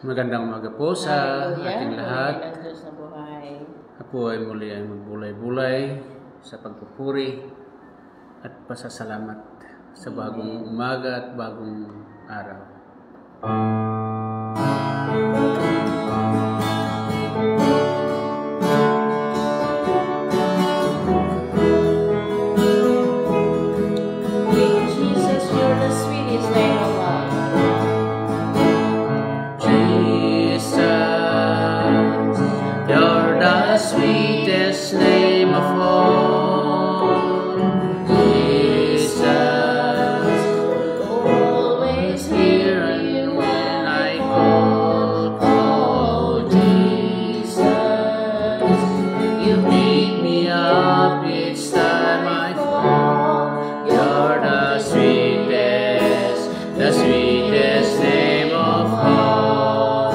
Magandang umaga po sa ating lahat. Ako ay muli ay magbulay-bulay sa pagpupuri at pasasalamat sa bagong umaga at bagong araw. Sweetest name of all, Jesus, always hearing when I call, oh Jesus, you pick me up each time I fall. You're the sweetest name of all.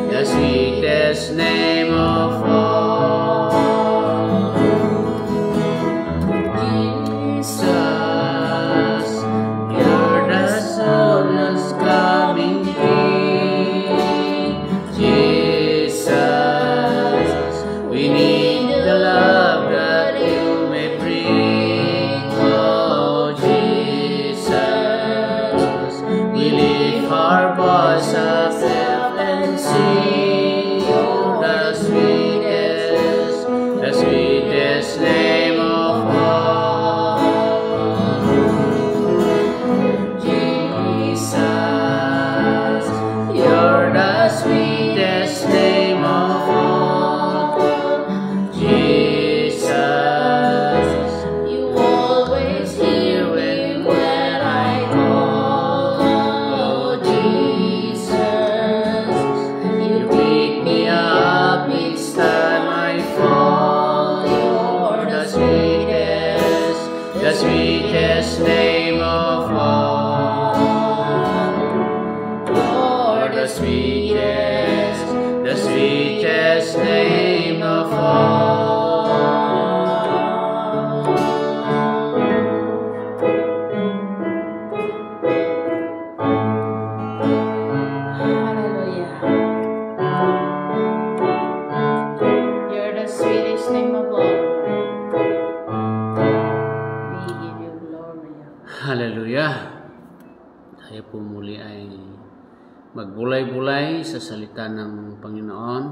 The sweetest name of all, Jesus, you're the soul's coming King. Jesus, we need the love that you may bring. Oh Jesus, we lift our voice up and sing, you're the sweetest name of all. Jesus, you're the sweetest name of all. Jesus, you always hear when I call. Oh Jesus, each time I fall, you're the sweetest name of all. You're the sweetest name of all. Hallelujah! Tayo po muli ay magbulay-bulay sa salita ng Panginoon.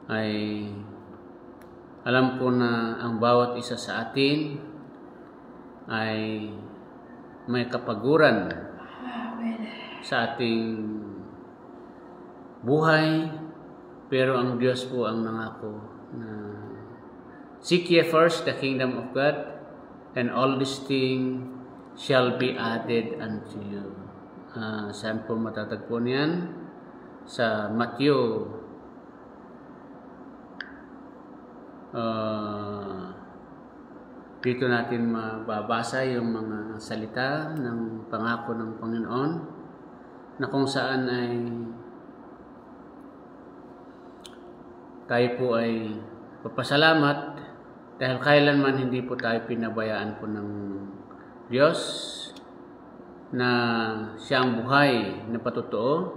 Ay alam ko na ang bawat isa sa atin ay may kapaguran sa ating buhay, pero ang Diyos po ang nangako na seek ye first the kingdom of God, and all these things shall be added unto you. Saan po matatagpuan yan? Sa Matthew dito natin mababasa yung mga salita ng pangako ng Panginoon na kung saan ay tayo po ay papasalamat dahil kailanman hindi po tayo pinabayaan po ng Diyos na siyang buhay na patotoo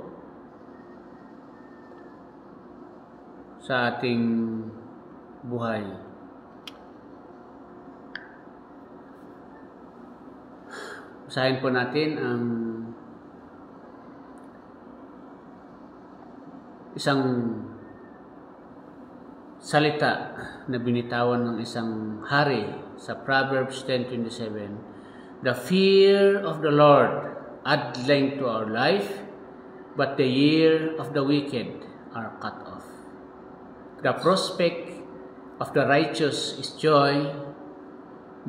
sa ating buhay. Basahin po natin ang isang salita na binitawan ng isang hari sa Proverbs 10:27. The fear of the Lord adds length to our life, but the year of the wicked are cut off. The prospect of the righteous is joy,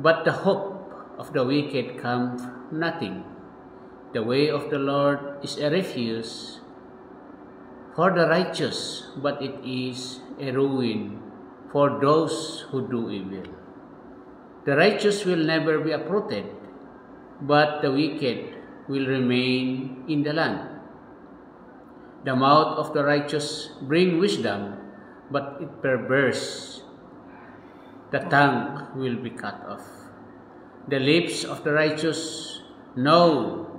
but the hope of the wicked comes nothing. The way of the Lord is a refuge, for the righteous, but it is a ruin for those who do evil. The righteous will never be uprooted, but the wicked will remain in the land. The mouth of the righteous bring wisdom, but it perverse. The tongue will be cut off. The lips of the righteous know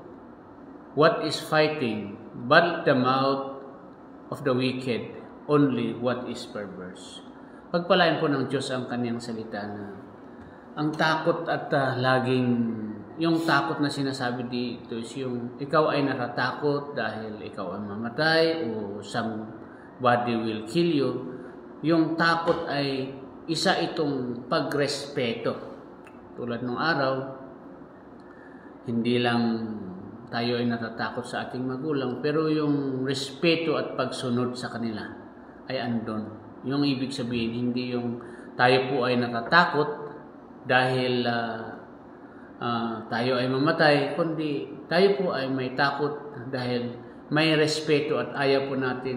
what is fighting, but the mouth of the wicked only what is perverse. Pagpalain po ng Diyos ang kanyang salita na ang takot at yung takot na sinasabi dito is yung ikaw ay natatakot dahil ikaw ay mamatay o somebody will kill you. Yung takot ay isa itong pagrespeto. Tulad ng araw, hindi lang tayo ay natatakot sa ating magulang, pero yung respeto at pagsunod sa kanila ay andon. Yung ibig sabihin, hindi yung tayo po ay natatakot dahil tayo ay mamatay, kundi tayo po ay may takot dahil may respeto at ayaw po natin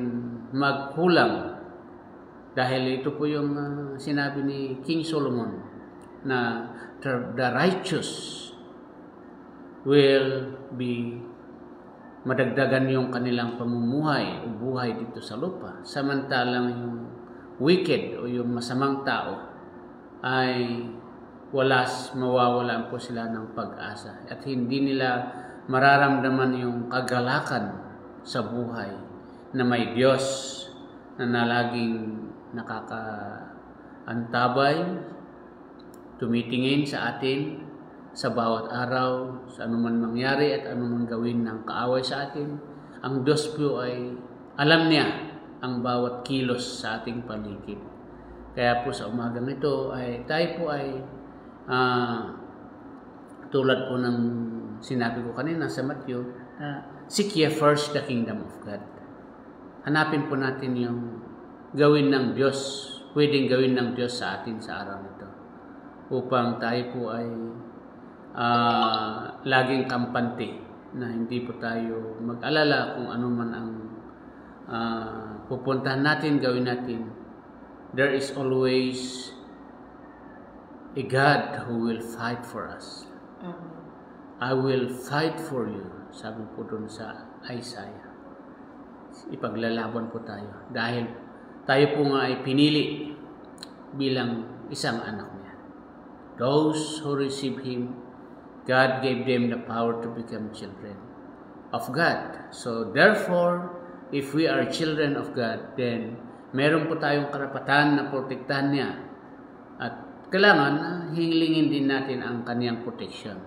magkulang. Dahil ito po yung sinabi ni King Solomon na the righteous will be madagdagan yung kanilang pamumuhay o buhay dito sa lupa. Samantalang yung wicked o yung masamang tao ay mawawalan po sila ng pag-asa at hindi nila mararamdaman yung kagalakan sa buhay na may Diyos na laging nakakaantabay, tumitingin sa atin sa bawat araw, sa anuman mangyari at anuman gawin ng kaaway sa atin. Ang Diyos po ay alam niya ang bawat kilos sa ating paligid. Kaya po sa umagang ito ay tayo po ay tulad po ng sinabi ko kanina sa Matthew, seek ye first the kingdom of God. Hanapin po natin yung gawin ng Diyos, pwedeng gawin ng Diyos sa atin sa araw nito, upang tayo po ay laging kampante na hindi po tayo mag-alala kung ano man ang pupuntahan natin, gawin natin. There is always a God who will fight for us. I will fight for you. Sabi po doon sa Isaiah. Ipaglalaban po tayo. Dahil tayo po nga ay pinili bilang isang anak niya. Those who receive Him, God gave them the power to become children of God. So therefore, if we are children of God, then meron po tayong karapatan na protektahan niya. At kailangan na hingilingin din natin ang kaniyang protection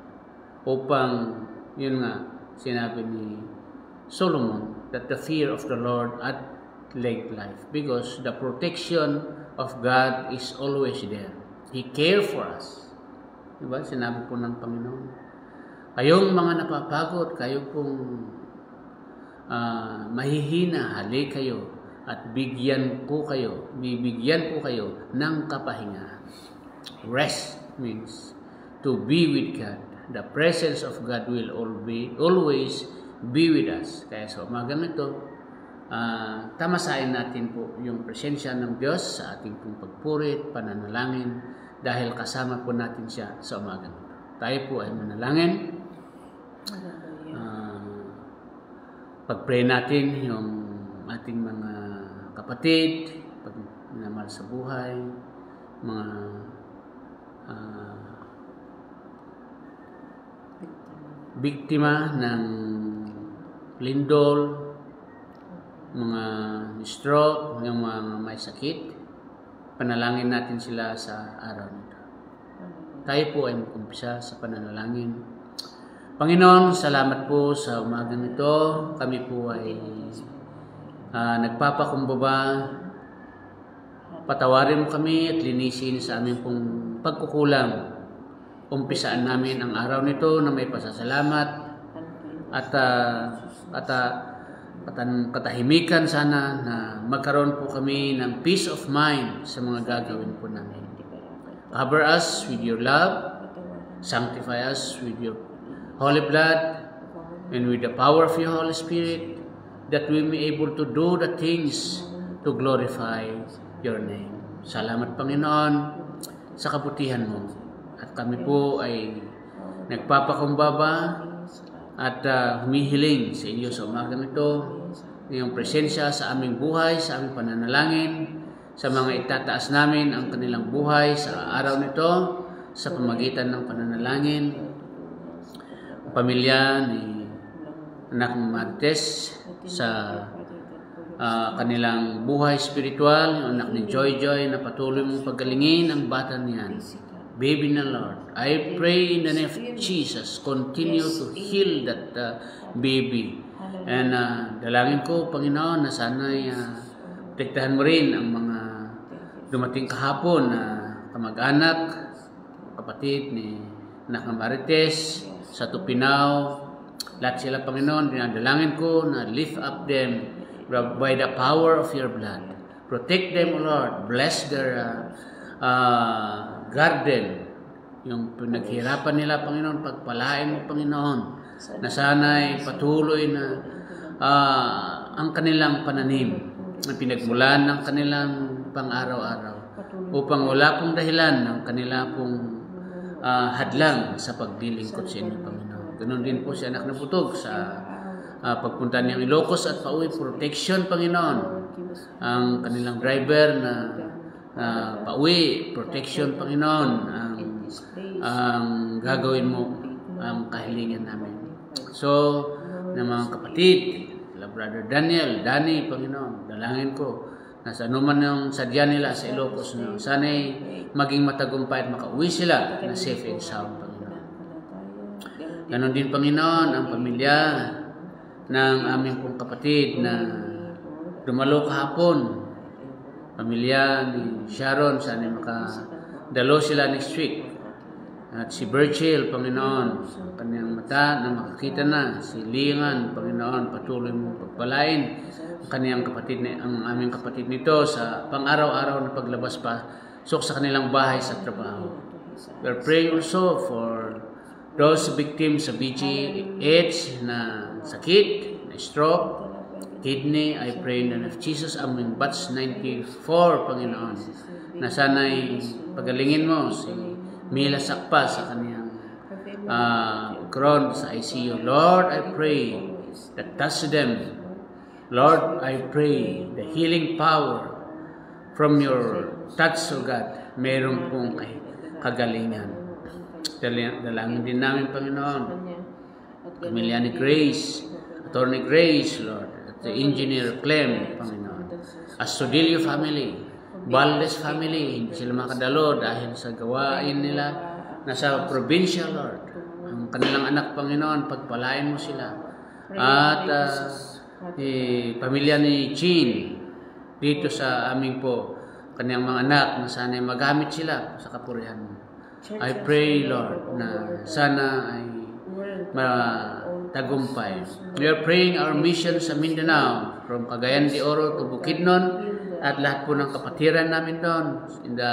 upang, yun nga, sinabi ni Solomon, that the fear of the Lord outlaid life, because the protection of God is always there. He cares for us. Diba? Sinabi po ng Panginoon, kayong mga napapagod, kayo pong mahihina, hali kayo at bibigyan po kayo ng kapahingahan. Rest means to be with God. The presence of God will always be with us. Kaya sa umaga nito, tamasain natin po yung presensya ng Diyos sa ating pong pagpurit, pananalangin, dahil kasama po natin siya sa umaga nito. Tayo po ay manalangin. Pag-pray natin yung ating mga kapatid, pagmamahal sa buhay, mga biktima ng lindol, mga stroke, yung mga may sakit. Panalangin natin sila sa araw nito. Tayo po ay mag-umpisa sa pananalangin. Panginoon, salamat po sa umagang ito. Kami po ay nagpapakumbaba. Patawarin mo kami at linisin sa aming pong pagkukulang. Umpisaan namin ang araw nito na may pasasalamat at katahimikan sana na magkaroon po kami ng peace of mind sa mga gagawin po namin. Cover us with your love, sanctify us with your holy blood, and with the power of your Holy Spirit, that we may able to do the things to glorify your name. Salamat, Panginoon, sa kabutihan mo. At kami po ay nagpapakumbaba at humihiling sa iyo sa umagang ito, iyong presensya sa aming buhay, sa aming pananalangin, sa mga itataas namin ang kanilang buhay sa araw nito, sa pamagitan ng pananalangin, pamilya ni anak Martes sa kanilang buhay spiritual, yung anak ni Joy na patuloy mong paggalingin ang bata niyan. Baby na Lord, I pray in the name of Jesus, continue to heal that baby. And dalangin ko, Panginoon, na sana'y protektahan mo rin ang mga dumating kahapon na kamag-anak, kapatid ni anak ng Marites, sa Tupinaw. Lahat sila, Panginoon, dinadalangin ko na lift up them by the power of your blood. Protect them, O Lord. Bless their garden, yung pinaghirapan nila, Panginoon, pagpalain mo, Panginoon, na sana'y patuloy na ang kanilang pananim, na pinagmulan ng kanilang pang-araw-araw, upang wala pong dahilan ng kanila pong hadlang sa paglilingkod sa inyo, Panginoon. Ganon din po si anak na butog sa pagpunta niyang Ilocos at pauwi, protection, Panginoon. Ang kanilang driver na pauwi, protection, Panginoon, ang gagawin mo, ang kahilingan namin. So, ng mga kapatid, Brother Danny, Panginoon, dalangin ko na sa anuman yung sadya nila sa Ilocos, no, sana'y maging matagumpay at makauwi sila na safe and sound, Panginoon. Ganon din, Panginoon, ang pamilya ng aming pong kapatid na dumalo kahapon, pamilya ni Sharon, sana makadalo sila next week. At si Virgil, Panginoon, kanyang mata na makakita na. Si Lingan, Panginoon, patuloy mong pagpalain ang kanyang kapatid, ang aming kapatid nito sa pang-araw-araw na paglabas pa sa kanilang bahay sa trabaho. We are praying also for those victims sa BGH na sakit, na stroke, kidney. I pray in the name of Jesus, aming batch 94, Panginoon, na sana'y pagalingin mo si Mila Sakpa sa kaniyang crown sa ICU. Lord, I pray that touch them. Lord, I pray the healing power from your touch, O God, meron pong kagalingan. Dalangin din namin, Panginoon, pamilya ni Grace, Attorney Grace, Lord, at the Engineer Clem, Panginoon, Astudillo family, Valdez family, hindi sila makadalo dahil sa gawain nila nasa probinsya, Lord. Ang kanilang anak, Panginoon, pagpalain mo sila. At pamilya ni Jean dito sa aming po kanyang mga anak na sana'y magamit sila sa kapurihan mo. I pray, Lord, na sana ay matagumpay. We are praying our mission sa Mindanao from Cagayan de Oro to Bukidnon at lahat po ng kapatiran namin doon in the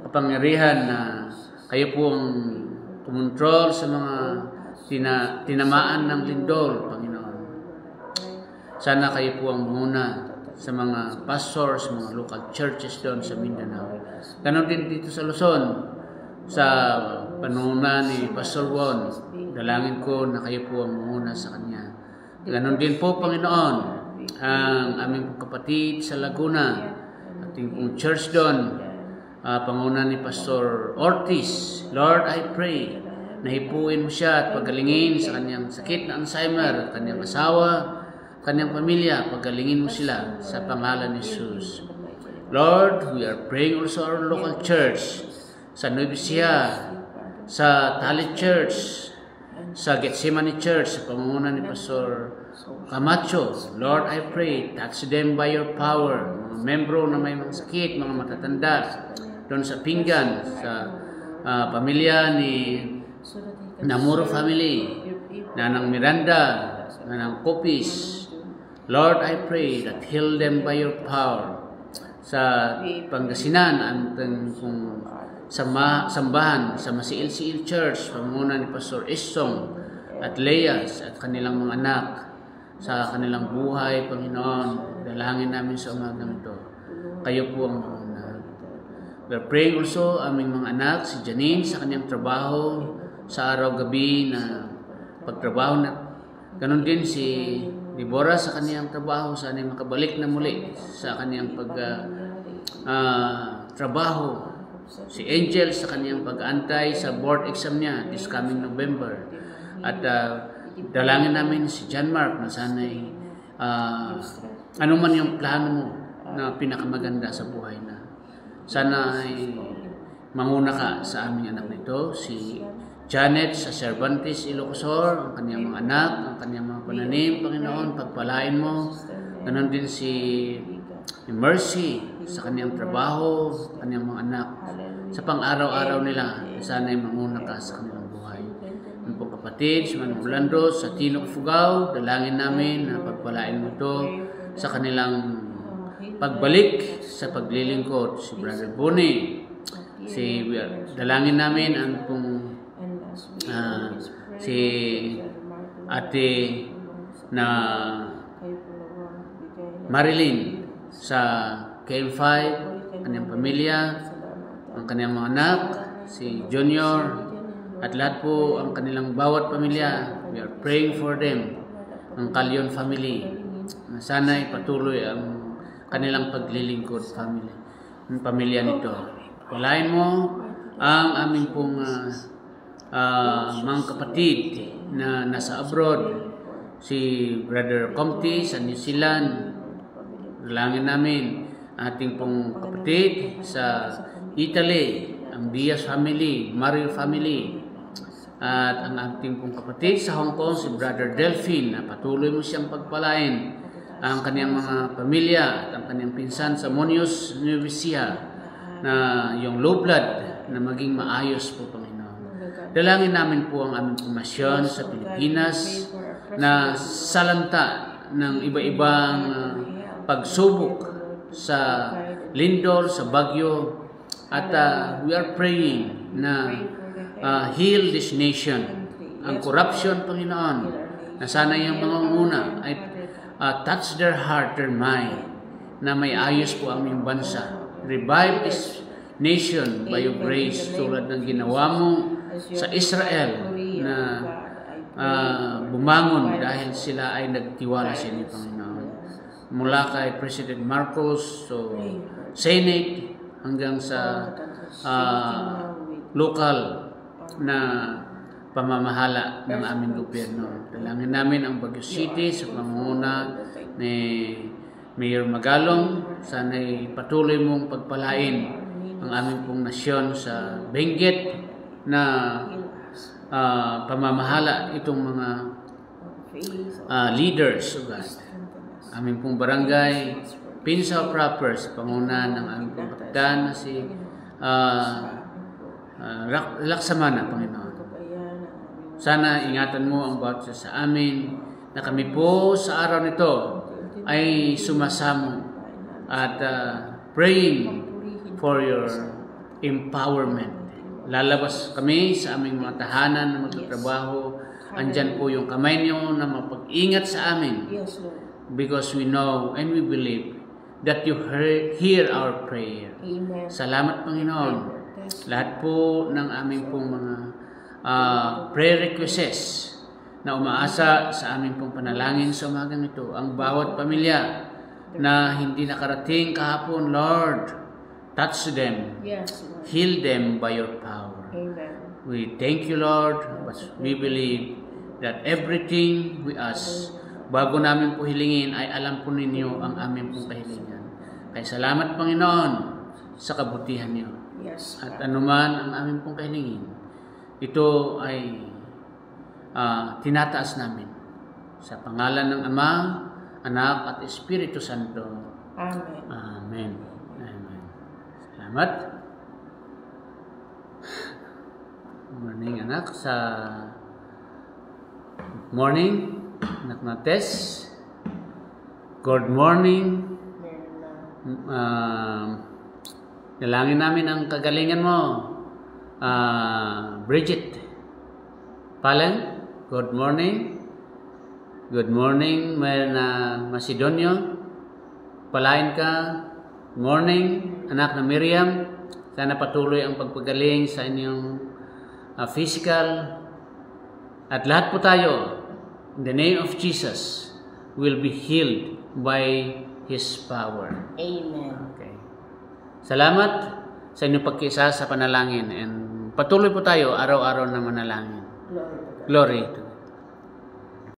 kapangyarihan na kayo pong kumontrol sa mga tinamaan ng lindol, Panginoon. Sana kayo po ang muna sa mga pastors, mga local churches doon sa Mindanao. Ganon din dito sa Luzon, sa panuna ni Pastor Juan, dalangin ko na kayo po ang muna sa kanya. Ganon din po, Panginoon, ang aming kapatid sa Laguna, ating pong church doon, panguna ni Pastor Ortiz. Lord, I pray na hipuin mo siya at pagalingin sa kanyang sakit na Alzheimer, kanyang asawa, kanyang pamilya, pagalingin mo sila sa pangalan ni Jesus. Lord, we are praying also our local church, sa Nueva Ecija, sa Talit Church, sa Gethsemane Church, sa pangunguna ni Pastor Camacho. Lord, I pray, touch them by your power. Mga membro na may mga sakit, mga matatanda, doon sa Pinggan, sa pamilya ni Namuro family, Nanang Miranda, Nanang Kopis. Lord, I pray that heal them by your power. Sa Pangasinan, ang sambahan sa Masiil-Siil Church, pamumuno ni Pastor Isong at Leas at kanilang mga anak. sa kanilang buhay, Panginoon. Dalangin namin sa umagang ito. Kayo po ang mauna. We're praying also aming mga anak, si Janine sa kanyang trabaho, sa araw-gabi na pagtrabaho na. Ganon din si Deborah sa kanyang trabaho, sana makabalik na muli sa kanyang trabaho. Si Angel sa kanyang pag-aantay sa board exam niya this coming November. At dalangin namin si John Mark na sana'y ano man yung plano mo na pinakamaganda sa buhay na. Sana ay manguna ka sa aming anak nito, si Janet sa Cervantes, Ilocosur, ang kanyang mga anak, ang kanyang mga pananim, Panginoon, pagpalain mo. Ganon din si Mercy sa kanyang trabaho, kanyang mga anak. Sa pang-araw-araw nila, sana ay manguna ka sa kanilang buhay. Ang po kapatid, si Manong Orlando sa Tinok, Fugao, dalangin namin na pagpalain mo ito sa kanilang pagbalik sa paglilingkod. Si Brother Bonnie, dalangin namin ang pong si ate na Marilyn sa KM5, kanyang pamilya, ang kanyang mga anak, si Junior, at lahat po ang kanilang bawat pamilya. We are praying for them, ang Calyon family, na sana'y patuloy ang kanilang paglilingkod ang pamilya nito. Palain mo ang aming pong mga kapatid na nasa abroad, si Brother Comte sa New Zealand. Dalangin namin ating pong kapatid sa Italy, ang Diaz family, Mario family, at ang ating pong kapatid sa Hong Kong, si Brother Delphine, na patuloy mo siyang pagpalain ang kanyang mga pamilya at ang kanyang pinsan sa Monios, Nueva Ecija, na yung low blood na maging maayos po, Panginoon. Dalangin namin po ang aming pumasyon sa Pilipinas na salanta ng iba-ibang pagsubok sa lindol, sa bagyo, at we are praying na heal this nation. Ang corruption, Panginoon, na sana yung mga una ay touch their heart, their mind, na may ayos po ang aming bansa. Revive this nation by your grace, tulad ng ginawa mo sa Israel na bumangon dahil sila ay nagtiwala sa inyo, Panginoon. Mula kay President Marcos, so Senate, hanggang sa local na pamamahala ng aming gobyerno. Dalangin namin ang Baguio City sa pangunguna ni Mayor Magalong. Sana'y patuloy mong pagpalain ang aming pong nasyon sa Benguet na pamamahala itong mga leaders, oh God. Aming pong barangay, Pinsaw proper, sa pangunahan ng aming pong kapitan na si Laksamana, Panginoon. Sana ingatan mo ang bawat isa sa amin, na kami po sa araw nito ay sumasamo at praying for your empowerment. Lalabas kami sa aming mga tahanan na magtatrabaho. Andyan po yung kamay niyo na mapag-ingat sa amin. Because we know and we believe that you hear our prayer. Amen. Salamat, Panginoon. Lahat po ng aming pong mga prayer requests na umaasa sa aming pong panalangin sa umagang ito. Ang bawat pamilya na hindi nakarating kahapon, Lord, touch them. Yes, Lord. Heal them by your power. Amen. We thank you, Lord, but we believe that everything we ask, bago namin po hilingin, ay alam po ninyo ang aming pong kahilingan. Kaya salamat, Panginoon, sa kabutihan niyo. Yes, At God. anuman ang aming pong kahilingin, ito ay tinataas namin sa pangalan ng Ama, Anak at Espiritu Santo. Amen. Amen. Amen. Salamat. Good morning, anak. Good morning, anak na Tess. Good morning. Dalangin namin ang kagalingan mo. Bridget Palen, good morning. Good morning, Macedonio. Palain ka. Morning, anak na Miriam. Sana patuloy ang pagpagaling sa inyong physical. At lahat po tayo, in the name of Jesus, will be healed by His power. Amen. Okay. Salamat sa inyong pagkisa sa panalangin. And patuloy po tayo araw-araw na manalangin. Glory to God. Glory to God.